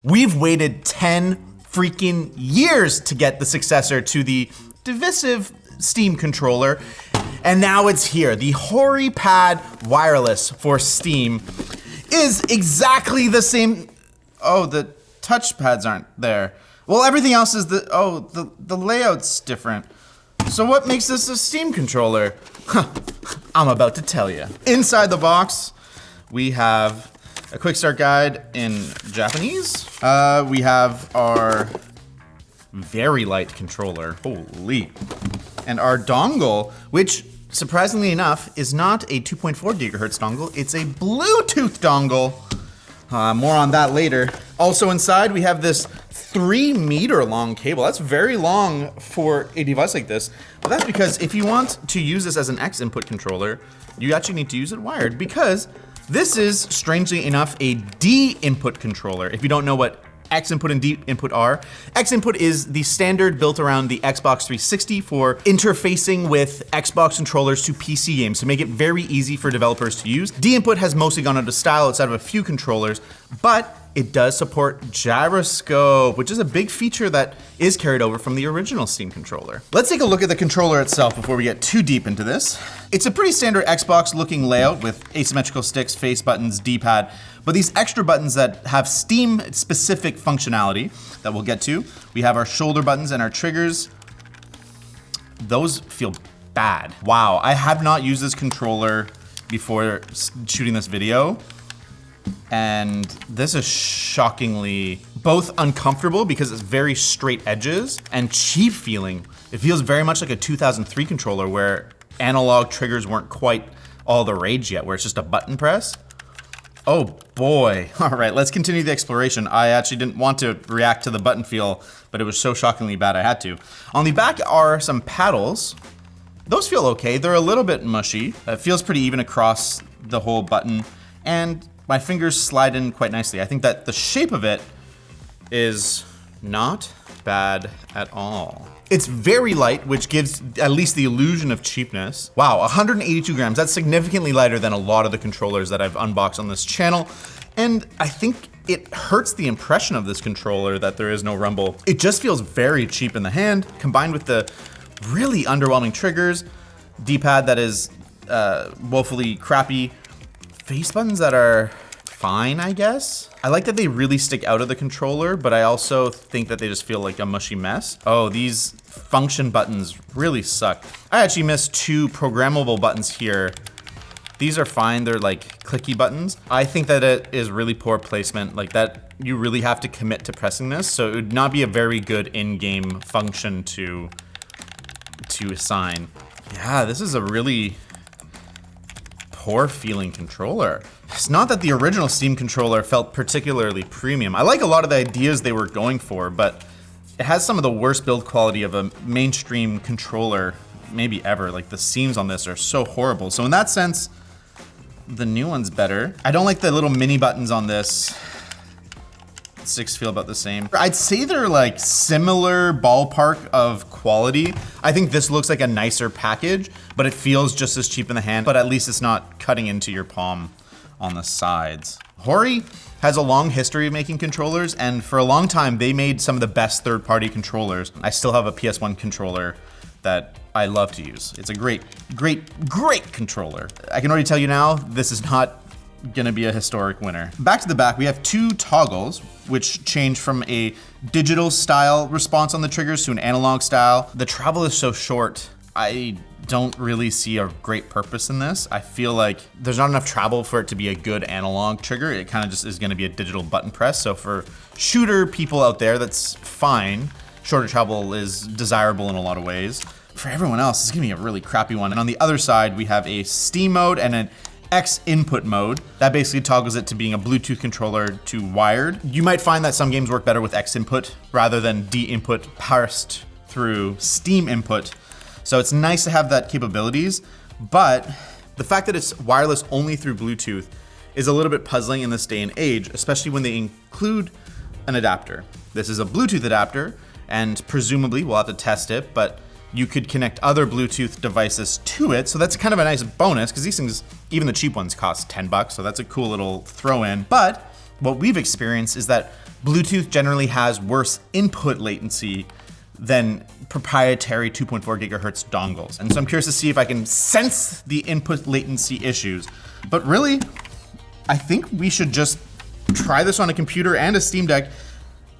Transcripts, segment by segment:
We've waited 10 freaking years to get the successor to the divisive Steam controller, and now it's here. The HORIPAD wireless for Steam is exactly the same. Oh, the touchpads aren't there. Well, everything else is the layout's different. So what makes this a Steam controller? I'm about to tell you. Inside the box, we have a quick start guide in Japanese. We have our very light controller, holy. And our dongle, which surprisingly enough is not a 2.4 gigahertz dongle, it's a Bluetooth dongle. More on that later. Also inside we have this 3-meter long cable. That's very long for a device like this. But that's because if you want to use this as an X input controller, you actually need to use it wired, because this is, strangely enough, a D input controller. If you don't know what X input and D input are, X input is the standard built around the Xbox 360 for interfacing with Xbox controllers to PC games to make it very easy for developers to use. D input has mostly gone out of style outside of a few controllers, but it does support gyroscope, which is a big feature that is carried over from the original Steam controller. Let's take a look at the controller itself before we get too deep into this. It's a pretty standard Xbox looking layout with asymmetrical sticks, face buttons, D-pad, but these extra buttons that have Steam specific functionality that we'll get to. We have our shoulder buttons and our triggers. Those feel bad. Wow, I have not used this controller before shooting this video. And this is shockingly both uncomfortable because it's very straight edges and cheap feeling. It feels very much like a 2003 controller where analog triggers weren't quite all the rage yet, where it's just a button press. Oh boy. All right, let's continue the exploration. I actually didn't want to react to the button feel, but it was so shockingly bad I had to. On the back are some paddles. Those feel okay. They're a little bit mushy. It feels pretty even across the whole button, and my fingers slide in quite nicely. I think that the shape of it is not bad at all. It's very light, which gives at least the illusion of cheapness. Wow, 182 grams. That's significantly lighter than a lot of the controllers that I've unboxed on this channel. And I think it hurts the impression of this controller that there is no rumble. It just feels very cheap in the hand, combined with the really underwhelming triggers, D-pad that is woefully crappy, face buttons that are fine, I guess. I like that they really stick out of the controller, but I also think that they just feel like a mushy mess. Oh, these function buttons really suck. I actually missed 2 programmable buttons here. These are fine, they're like clicky buttons. I think that it is really poor placement, like that you really have to commit to pressing this, so it would not be a very good in-game function to assign. Yeah, this is a really poor feeling controller. It's not that the original Steam controller felt particularly premium. I like a lot of the ideas they were going for, but it has some of the worst build quality of a mainstream controller maybe ever. Like the seams on this are so horrible. So in that sense, the new one's better. I don't like the little mini buttons on this. Sticks feel about the same. I'd say they're like similar ballpark of quality. I think this looks like a nicer package, but it feels just as cheap in the hand, but at least it's not cutting into your palm on the sides. Hori has a long history of making controllers, and for a long time they made some of the best third-party controllers. I still have a PS1 controller that I love to use. It's a great, great, great controller. I can already tell you now, this is not gonna be a historic winner. Back to the back, we have 2 toggles, which change from a digital style response on the triggers to an analog style. The travel is so short, I don't really see a great purpose in this. I feel like there's not enough travel for it to be a good analog trigger. It kind of just is gonna be a digital button press. So for shooter people out there, that's fine. Shorter travel is desirable in a lot of ways. For everyone else, it's gonna be a really crappy one. And on the other side, we have a Steam mode and an X input mode. That basically toggles it to being a Bluetooth controller to wired. You might find that some games work better with X input rather than D input parsed through Steam input. So it's nice to have that capabilities, but the fact that it's wireless only through Bluetooth is a little bit puzzling in this day and age, especially when they include an adapter. This is a Bluetooth adapter, and presumably we'll have to test it, but you could connect other Bluetooth devices to it, so that's kind of a nice bonus, because these things, even the cheap ones, cost $10, so that's a cool little throw in. But what we've experienced is that Bluetooth generally has worse input latency than proprietary 2.4 gigahertz dongles. And so I'm curious to see if I can sense the input latency issues. But really, I think we should just try this on a computer and a Steam Deck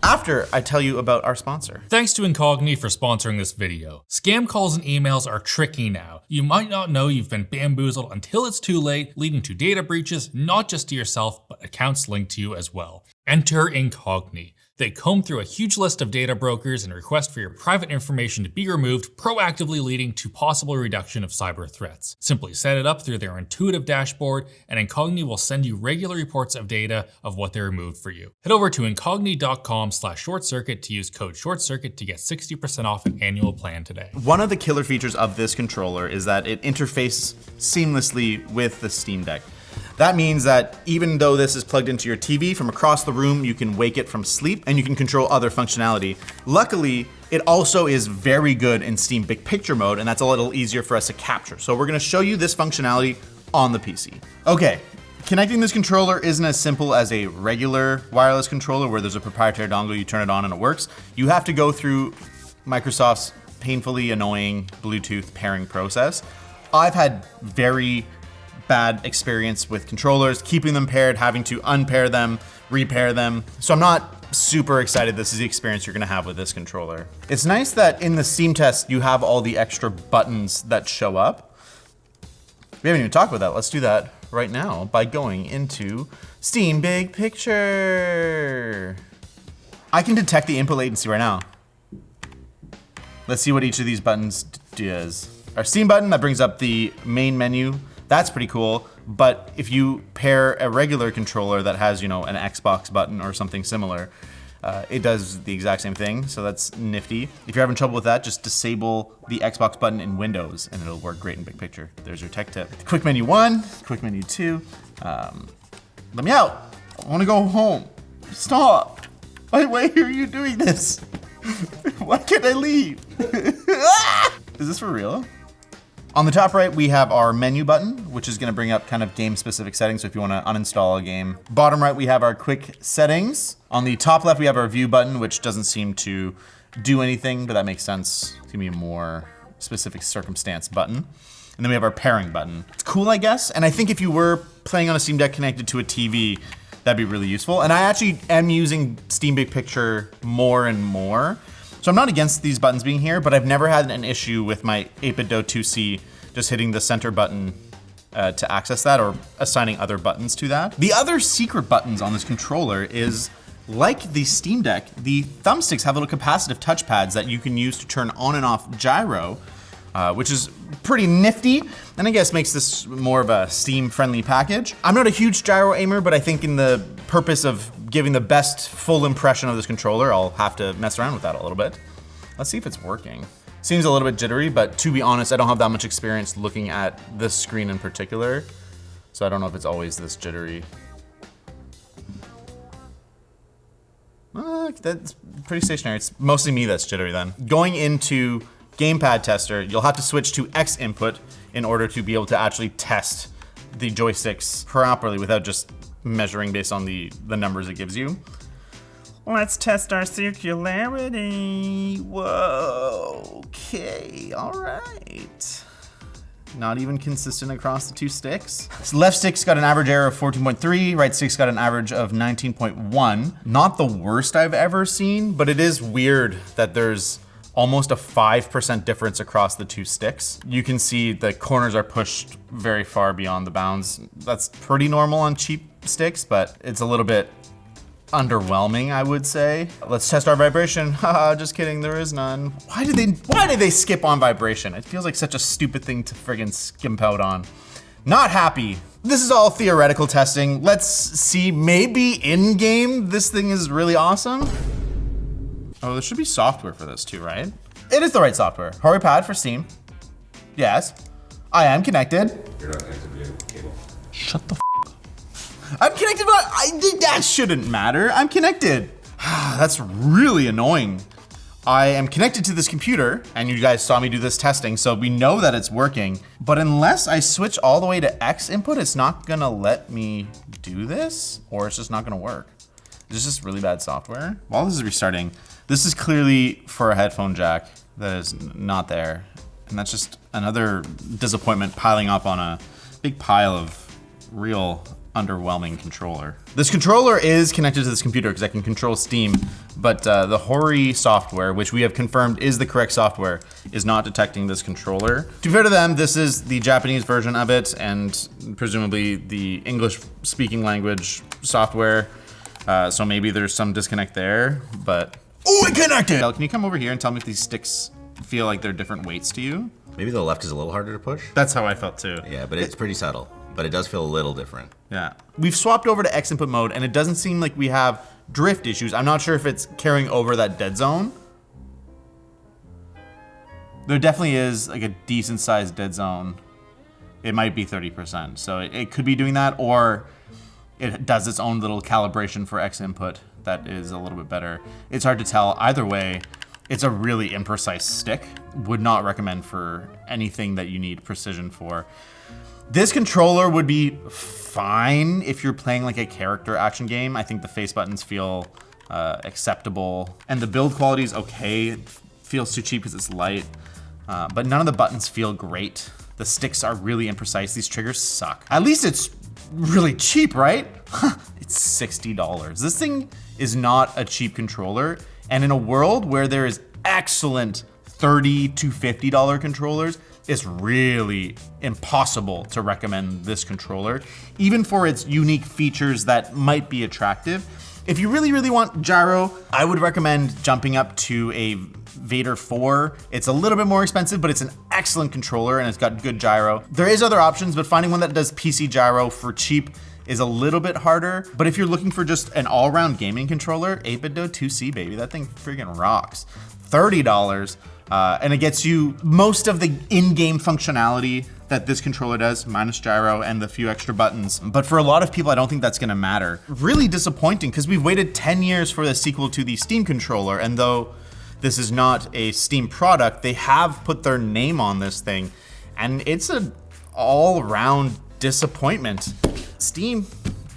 after I tell you about our sponsor. Thanks to Icogni for sponsoring this video. Scam calls and emails are tricky now. You might not know you've been bamboozled until it's too late, leading to data breaches, not just to yourself, but accounts linked to you as well. Enter Icogni. They comb through a huge list of data brokers and request for your private information to be removed, proactively leading to possible reduction of cyber threats. Simply set it up through their intuitive dashboard, and Icogni will send you regular reports of data of what they removed for you. Head over to icogni.com/shortcircuit to use code ShortCircuit to get 60% off an annual plan today. One of the killer features of this controller is that it interfaces seamlessly with the Steam Deck. That means that even though this is plugged into your TV from across the room, you can wake it from sleep and you can control other functionality. Luckily, it also is very good in Steam Big Picture mode, and that's a little easier for us to capture. So we're gonna show you this functionality on the PC. Okay, connecting this controller isn't as simple as a regular wireless controller where there's a proprietary dongle, you turn it on and it works. You have to go through Microsoft's painfully annoying Bluetooth pairing process. I've had very bad experience with controllers, keeping them paired, having to unpair them, repair them. So I'm not super excited this is the experience you're gonna have with this controller. It's nice that in the Steam test, you have all the extra buttons that show up. We haven't even talked about that. Let's do that right now by going into Steam Big Picture. I can detect the input latency right now. Let's see what each of these buttons does. Our Steam button, that brings up the main menu. That's pretty cool, but if you pair a regular controller that has, an Xbox button or something similar, it does the exact same thing, so that's nifty. If you're having trouble with that, just disable the Xbox button in Windows and it'll work great in Big Picture. There's your tech tip. Quick menu 1, quick menu 2. Let me out. I wanna go home. Stop. Why are you doing this? Why can't I leave? Is this for real? On the top right, we have our menu button, which is gonna bring up kind of game-specific settings, so if you wanna uninstall a game. Bottom right, we have our quick settings. On the top left, we have our view button, which doesn't seem to do anything, but that makes sense. It's gonna be a more specific circumstance button. And then we have our pairing button. It's cool, I guess, and I think if you were playing on a Steam Deck connected to a TV, that'd be really useful. And I actually am using Steam Big Picture more and more. So I'm not against these buttons being here, but I've never had an issue with my 8BitDo 2C just hitting the center button to access that or assigning other buttons to that. The other secret buttons on this controller is, like the Steam Deck, the thumbsticks have little capacitive touchpads that you can use to turn on and off gyro, which is pretty nifty, and I guess makes this more of a Steam-friendly package. I'm not a huge gyro aimer, but I think in the purpose of giving the best full impression of this controller, I'll have to mess around with that a little bit. Let's see if it's working. Seems a little bit jittery, but to be honest, I don't have that much experience looking at this screen in particular, so I don't know if it's always this jittery. That's pretty stationary. It's mostly me that's jittery then. Going into Gamepad Tester, you'll have to switch to X input in order to be able to actually test the joysticks properly without just measuring based on the numbers it gives you. Let's test our circularity. Whoa, okay, all right. Not even consistent across the two sticks. So left stick's got an average error of 14.3, right stick's got an average of 19.1. Not the worst I've ever seen, but it is weird that there's almost a 5% difference across the two sticks. You can see the corners are pushed very far beyond the bounds. That's pretty normal on cheap sticks, but it's a little bit underwhelming, I would say. Let's test our vibration. Haha, just kidding, there is none. Why did they skip on vibration? It feels like such a stupid thing to friggin' skimp out on. Not happy. This is all theoretical testing. Let's see, maybe in-game this thing is really awesome. Oh, there should be software for this too, right? It is the right software. HORIPAD for Steam. Yes. I am connected. You're not connected via cable. Shut the f up. I'm connected, but that shouldn't matter. I'm connected. That's really annoying. I am connected to this computer, and you guys saw me do this testing, so we know that it's working. But unless I switch all the way to X input, it's not gonna let me do this, or it's just not gonna work. Is this just really bad software? While this is restarting, this is clearly for a headphone jack that is not there. And that's just another disappointment piling up on a big pile of real underwhelming controller. This controller is connected to this computer because I can control Steam, but the Hori software, which we have confirmed is the correct software, is not detecting this controller. To be fair to them, this is the Japanese version of it and presumably the English speaking language software. So maybe there's some disconnect there, but... Oh, it connected! Can you come over here and tell me if these sticks feel like they're different weights to you? Maybe the left is a little harder to push. That's how I felt too. Yeah, but it's pretty subtle. But it does feel a little different. Yeah. We've swapped over to X input mode and it doesn't seem like we have drift issues. I'm not sure if it's carrying over that dead zone. There definitely is like a decent sized dead zone. It might be 30%. So it could be doing that, or it does its own little calibration for X input that is a little bit better. It's hard to tell. Either way, it's a really imprecise stick. Would not recommend for anything that you need precision for. This controller would be fine if you're playing like a character action game. I think the face buttons feel acceptable. And the build quality is okay. It feels too cheap because it's light. But none of the buttons feel great. The sticks are really imprecise. These triggers suck. At least it's really cheap, right? It's $60. This thing is not a cheap controller. And in a world where there is excellent $30 to $50 controllers, it's really impossible to recommend this controller, even for its unique features that might be attractive. If you really, really want gyro, I would recommend jumping up to a Vader 4. It's a little bit more expensive, but it's an excellent controller and it's got good gyro. There is other options, but finding one that does PC gyro for cheap is a little bit harder. But if you're looking for just an all-round gaming controller, 8BitDo 2C, baby, that thing freaking rocks. $30. And it gets you most of the in-game functionality that this controller does, minus gyro and the few extra buttons. But for a lot of people, I don't think that's gonna matter. Really disappointing, because we've waited 10 years for the sequel to the Steam controller, and though this is not a Steam product, they have put their name on this thing, and it's an all-round disappointment. Steam,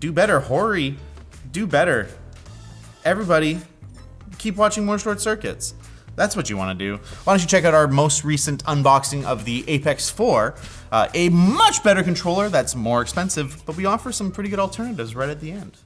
do better. Hori, do better. Everybody, keep watching more short circuits. That's what you want to do. Why don't you check out our most recent unboxing of the Apex 4, a much better controller that's more expensive, but we offer some pretty good alternatives right at the end.